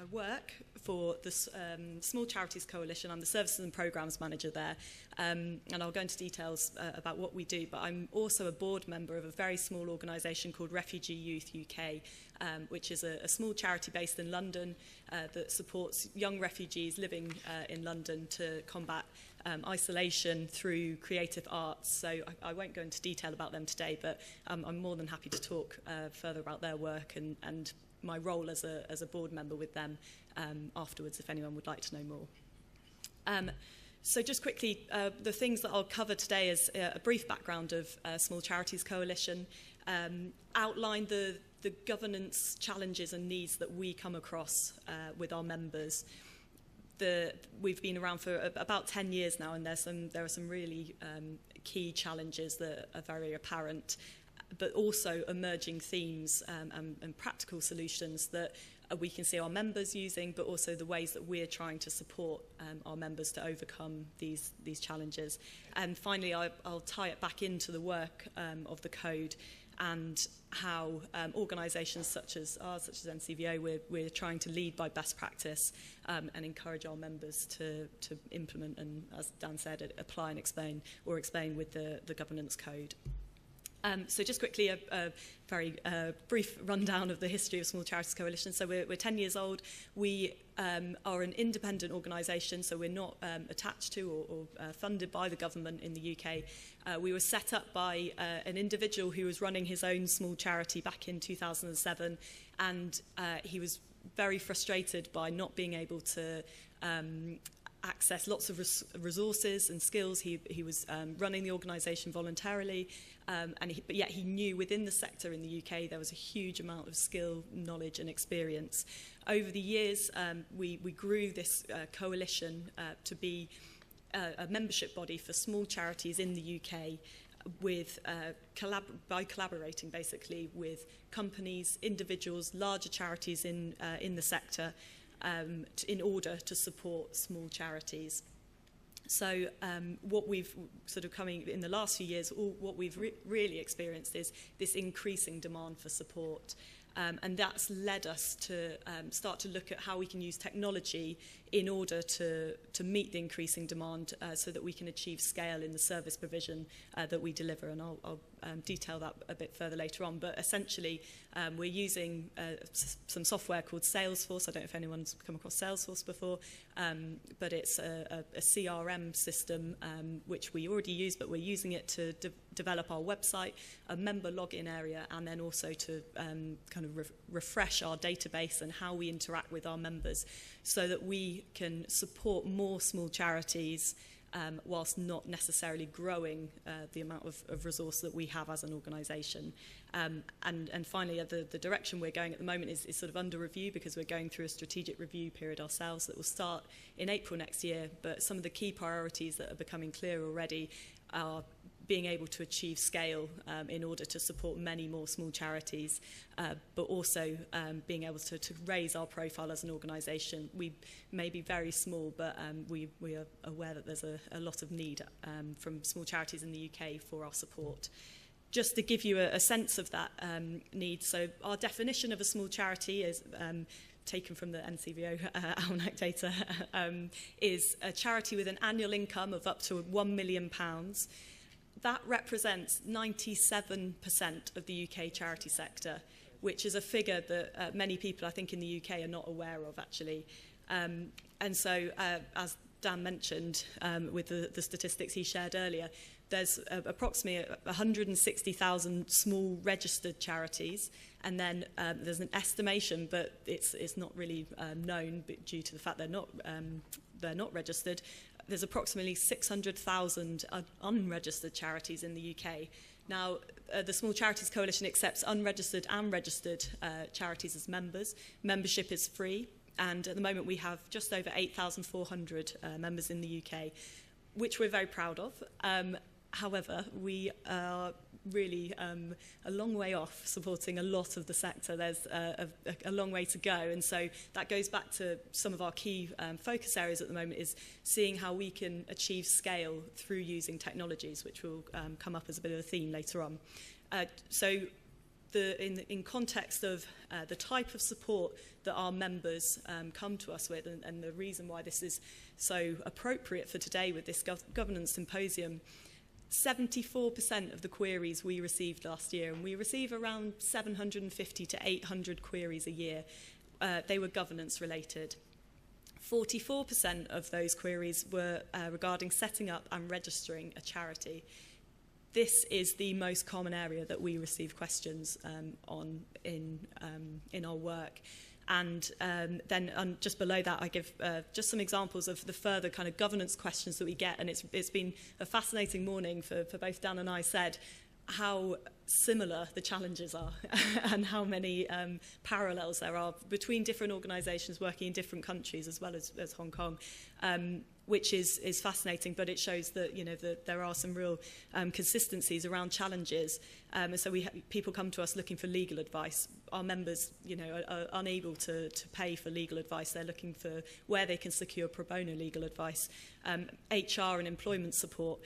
I work for the Small Charities Coalition. I'm the Services and Programmes Manager there, and I'll go into details about what we do, but I'm also a board member of a very small organisation called Refugee Youth UK, which is a small charity based in London that supports young refugees living in London to combat isolation through creative arts. So I won't go into detail about them today, but I'm more than happy to talk further about their work and my role as a board member with them afterwards, if anyone would like to know more. So just quickly, the things that I'll cover today is a brief background of Small Charities Coalition, outline the governance challenges and needs that we come across with our members. We've been around for about 10 years now, and there are some really key challenges that are very apparent, but also emerging themes and practical solutions that we can see our members using, but also the ways that we're trying to support our members to overcome these challenges. And finally, I'll tie it back into the work of the code and how organisations such as ours, such as NCVO, we're trying to lead by best practice and encourage our members to implement and, as Dan said, apply and explain with the governance code. So just quickly, a very brief rundown of the history of Small Charities Coalition. So we're 10 years old. We are an independent organisation, so we're not attached to or funded by the government in the UK. We were set up by an individual who was running his own small charity back in 2007, and he was very frustrated by not being able to access lots of resources and skills. He was running the organisation voluntarily, but yet he knew within the sector in the UK there was a huge amount of skill, knowledge and experience. Over the years, we grew this coalition to be a membership body for small charities in the UK, by collaborating basically with companies, individuals, larger charities in the sector, in order to support small charities. So what we've sort of coming in the last few years, what we've really experienced is this increasing demand for support. And that's led us to start to look at how we can use technology in order to meet the increasing demand so that we can achieve scale in the service provision that we deliver. And I'll detail that a bit further later on. But essentially, we're using some software called Salesforce. I don't know if anyone's come across Salesforce before, but it's a CRM system which we already use, but we're using it to develop our website, a member login area, and then also to kind of refresh our database and how we interact with our members so that we can support more small charities whilst not necessarily growing the amount of resource that we have as an organisation. And finally, the direction we're going at the moment is sort of under review because we're going through a strategic review period ourselves that will start in April next year. But some of the key priorities that are becoming clear already are being able to achieve scale in order to support many more small charities, but also being able to raise our profile as an organisation. We may be very small, but we are aware that there's a lot of need from small charities in the UK for our support. Just to give you a sense of that need, so our definition of a small charity is taken from the NCVO almanac data, is a charity with an annual income of up to £1 million. That represents 97% of the UK charity sector, which is a figure that many people, I think, in the UK are not aware of, actually. And so, as Dan mentioned, with the statistics he shared earlier, there's approximately 160,000 small registered charities, and then there's an estimation, but it's not really known due to the fact they're not registered. There's approximately 600,000 unregistered charities in the UK. Now, the Small Charities Coalition accepts unregistered and registered charities as members. Membership is free, and at the moment we have just over 8,400 members in the UK, which we're very proud of. However, we are really a long way off supporting a lot of the sector. There's a long way to go, and so that goes back to some of our key focus areas at the moment, is seeing how we can achieve scale through using technologies, which will come up as a bit of a theme later on. So in context of the type of support that our members come to us with, and the reason why this is so appropriate for today with this governance symposium, 74% of the queries we received last year, and we receive around 750 to 800 queries a year, they were governance related. 44% of those queries were regarding setting up and registering a charity. This is the most common area that we receive questions on in our work. And then just below that, I give just some examples of the further kind of governance questions that we get. And it's been a fascinating morning for both Dan and I said how similar the challenges are and how many parallels there are between different organisations working in different countries as well as Hong Kong, which is fascinating, but it shows that, you know, that there are some real consistencies around challenges. And so people come to us looking for legal advice. Our members, you know, are unable to pay for legal advice. They're looking for where they can secure pro bono legal advice, HR and employment support,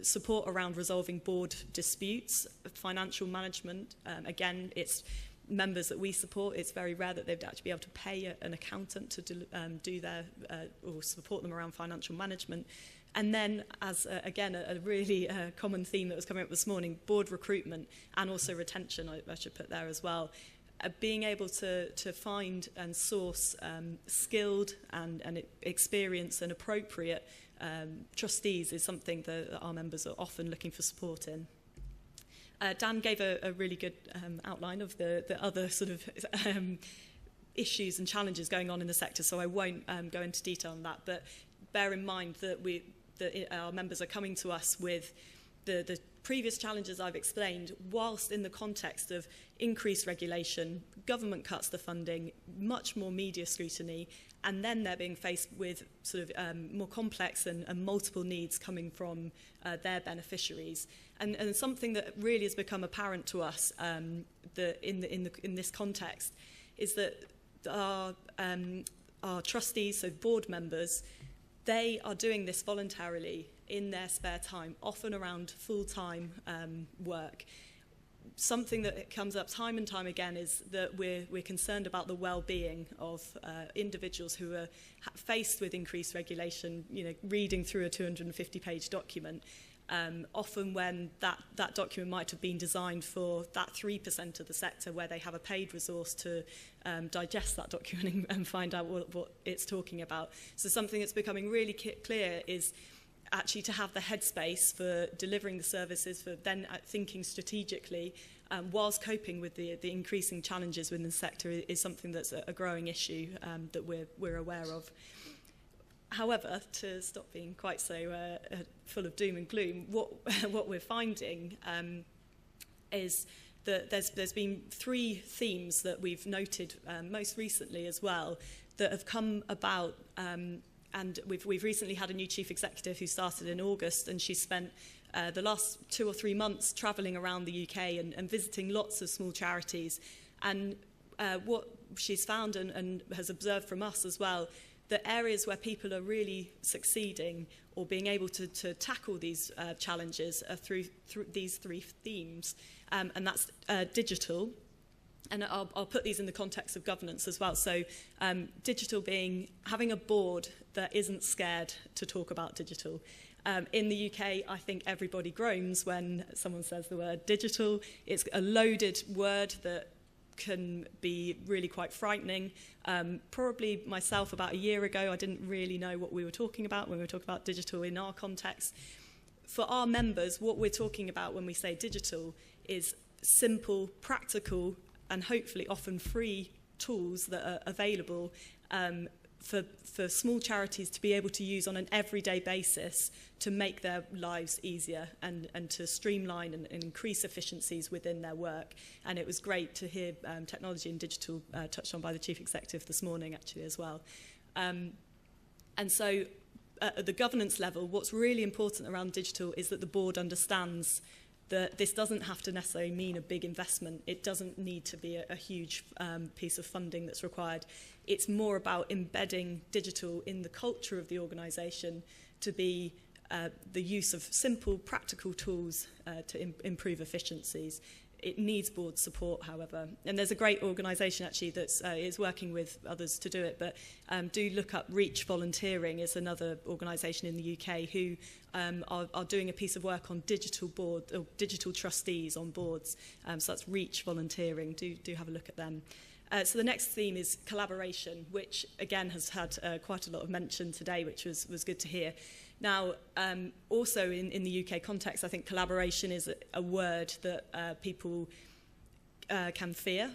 support around resolving board disputes, financial management. Again, it's members that we support. It's very rare that they'd actually be able to pay an accountant to do their or support them around financial management. And then, as again, a really common theme that was coming up this morning, board recruitment and also retention, I should put there as well. Being able to find and source skilled and experienced and appropriate trustees is something that our members are often looking for support in. Dan gave a really good outline of the other sort of issues and challenges going on in the sector, so I won't go into detail on that, but bear in mind that our members are coming to us with the previous challenges I've explained, whilst in the context of increased regulation, government cuts the funding, much more media scrutiny, and then they're being faced with sort of more complex and multiple needs coming from their beneficiaries. And something that really has become apparent to us in this context is that our trustees, so board members, they are doing this voluntarily in their spare time, often around full-time work. Something that comes up time and time again is that we're concerned about the well-being of individuals who are faced with increased regulation, you know, reading through a 250-page document, often when that document might have been designed for that 3% of the sector where they have a paid resource to digest that document and find out what it's talking about. So something that's becoming really clear is actually to have the headspace for delivering the services, for then thinking strategically, whilst coping with the increasing challenges within the sector is something that's a growing issue that we're aware of. However, to stop being quite so full of doom and gloom, what we're finding is that there's been three themes that we've noted most recently as well that have come about. And we've recently had a new chief executive who started in August, and she spent the last 2 or 3 months travelling around the UK and visiting lots of small charities. And what she's found and has observed from us as well, the areas where people are really succeeding or being able to tackle these challenges are through these three themes, and that's digital. And I'll put these in the context of governance as well. So digital being having a board that isn't scared to talk about digital. In the UK, I think everybody groans when someone says the word digital. It's a loaded word that can be really quite frightening. Probably myself about a year ago, I didn't really know what we were talking about when we were talking about digital in our context. For our members, what we're talking about when we say digital is simple, practical, and hopefully often free tools that are available for small charities to be able to use on an everyday basis to make their lives easier and to streamline and increase efficiencies within their work. And it was great to hear technology and digital touched on by the Chief Executive this morning actually as well. And so at the governance level, what's really important around digital is that the board understands that this doesn't have to necessarily mean a big investment. It doesn't need to be a huge piece of funding that's required. It's more about embedding digital in the culture of the organisation to be the use of simple, practical tools to improve efficiencies. it needs board support, however. And there's a great organisation actually that is working with others to do it, but do look up Reach Volunteering is another organisation in the UK who are doing a piece of work on digital board or digital trustees on boards. So that's Reach Volunteering. Do have a look at them. So the next theme is collaboration, which again has had quite a lot of mention today, which was good to hear. Now, also in the UK context, I think collaboration is a word that people can fear,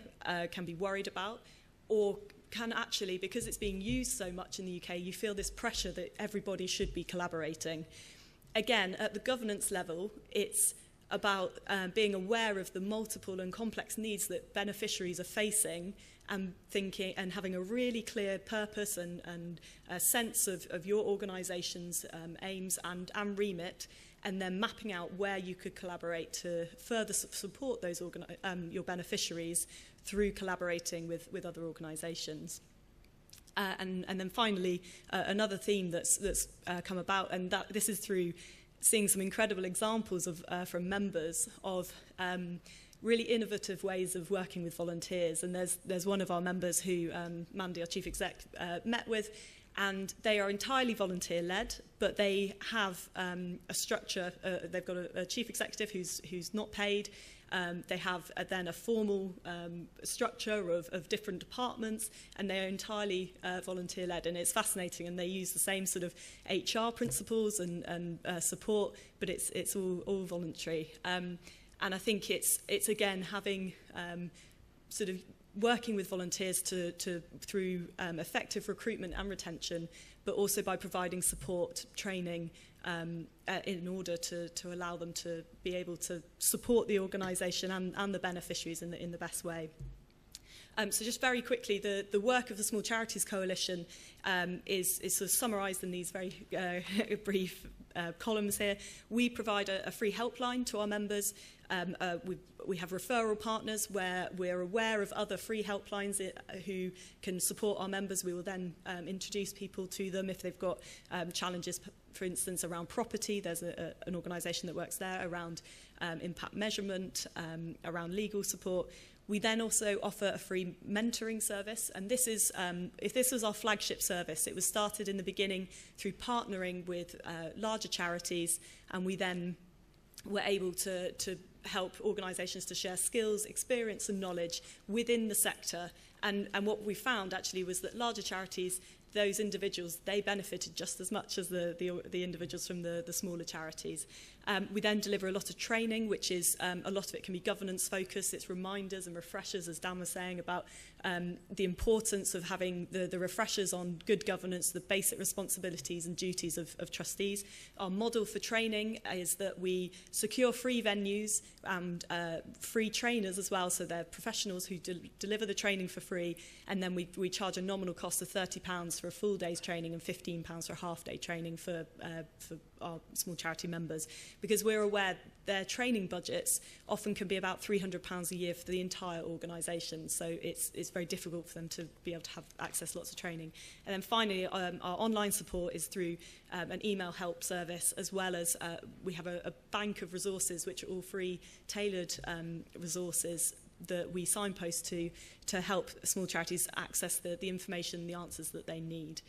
can be worried about, or can actually, because it's being used so much in the UK, you feel this pressure that everybody should be collaborating. Again, at the governance level, it's about being aware of the multiple and complex needs that beneficiaries are facing, and thinking and having a really clear purpose and a sense of your organisation's aims and remit, and then mapping out where you could collaborate to further support those your beneficiaries through collaborating with other organisations. And then finally, another theme that's come about, and this is through seeing some incredible examples of from members of really innovative ways of working with volunteers. And there's one of our members who Mandy, our chief exec, met with, and they are entirely volunteer-led, but they have a structure. They've got a chief executive who's not paid. They have then a formal structure of different departments, and they are entirely volunteer-led, and it's fascinating. And they use the same sort of HR principles and support, but it's all voluntary. And I think it's again having sort of working with volunteers through effective recruitment and retention, but also by providing support, training, in order to allow them to be able to support the organisation and the beneficiaries in the best way. So just very quickly, the work of the Small Charities Coalition is sort of summarised in these very brief columns here. We provide a free helpline to our members. We have referral partners where we're aware of other free helplines who can support our members. We will then introduce people to them if they've got challenges, for instance, around property. There's an organisation that works there around impact measurement, around legal support. We then also offer a free mentoring service, and this is, if this was our flagship service, it was started in the beginning through partnering with larger charities, and we then were able to help organisations to share skills, experience and knowledge within the sector. And what we found actually was that larger charities, those individuals, they benefited just as much as the individuals from the smaller charities. We then deliver a lot of training, which is a lot of it can be governance focused. It's reminders and refreshers, as Dan was saying, about the importance of having the refreshers on good governance, the basic responsibilities and duties of trustees. Our model for training is that we secure free venues and free trainers as well, so they're professionals who deliver the training for free, and then we charge a nominal cost of £30 for a full day's training and £15 for a half day training for our small charity members, because we're aware their training budgets often can be about £300 a year for the entire organisation, so it's very difficult for them to be able to have access to lots of training. And then finally, our online support is through an email help service, as well as we have a bank of resources which are all free, tailored resources that we signpost to help small charities access the information, the answers that they need.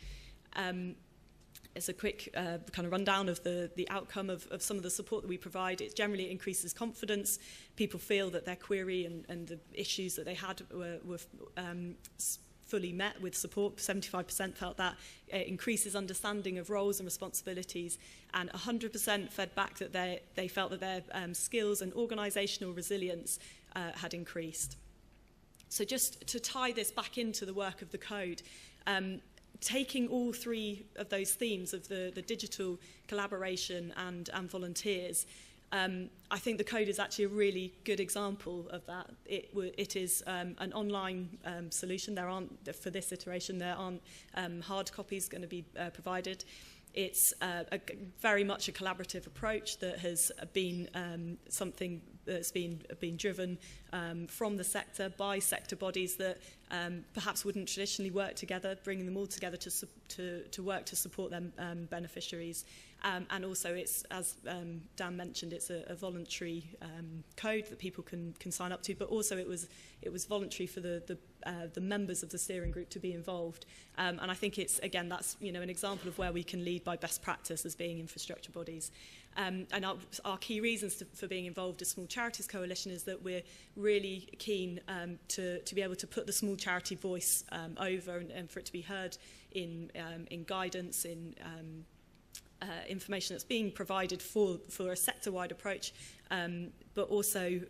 It's a quick kind of rundown of the outcome of some of the support that we provide. It generally increases confidence. People feel that their query and the issues that they had were fully met with support. 75% felt that. It increases understanding of roles and responsibilities, and 100% fed back that they felt that their skills and organisational resilience had increased. So just to tie this back into the work of the code, taking all three of those themes of the digital, collaboration and volunteers, I think the code is actually a really good example of that. It is an online solution. There aren't, for this iteration, there aren't hard copies going to be provided. It's very much a collaborative approach that has been something that's been driven from the sector by sector bodies that perhaps wouldn't traditionally work together, bringing them all together to work to support their beneficiaries. And also, it's, as Dan mentioned, it's a voluntary code that people can sign up to. But also, it was voluntary for the members of the steering group to be involved. And I think it's, again, that's an example of where we can lead by best practice as being infrastructure bodies. And our key reasons for being involved as Small Charities Coalition is that we're really keen to be able to put the small charity voice over and for it to be heard in guidance, in information that's being provided for a sector-wide approach, but also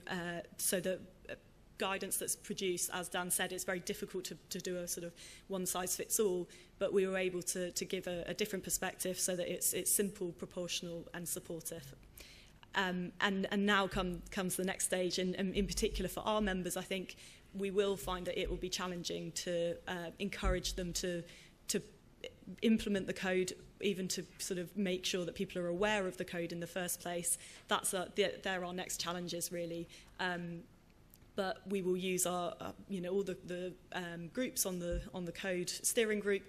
so that guidance that's produced, as Dan said, it's very difficult to do a sort of one-size-fits-all, but we were able to give a different perspective so that it's simple, proportional and supportive. And now comes the next stage, and in particular for our members, I think we will find that it will be challenging to encourage them to implement the code, even to sort of make sure that people are aware of the code in the first place. They're our next challenges, really. But we will use our, all the groups on the code steering group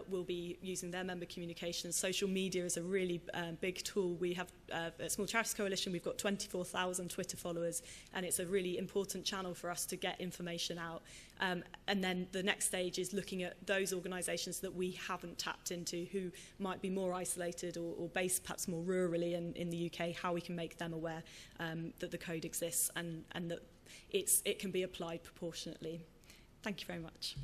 will be using their member communications. Social media is a really big tool. We have, at Small Charities Coalition, we've got 24,000 Twitter followers, and it's a really important channel for us to get information out. And then the next stage is looking at those organisations that we haven't tapped into, who might be more isolated or based perhaps more rurally in the UK, how we can make them aware that the code exists and that it can be applied proportionately. Thank you very much.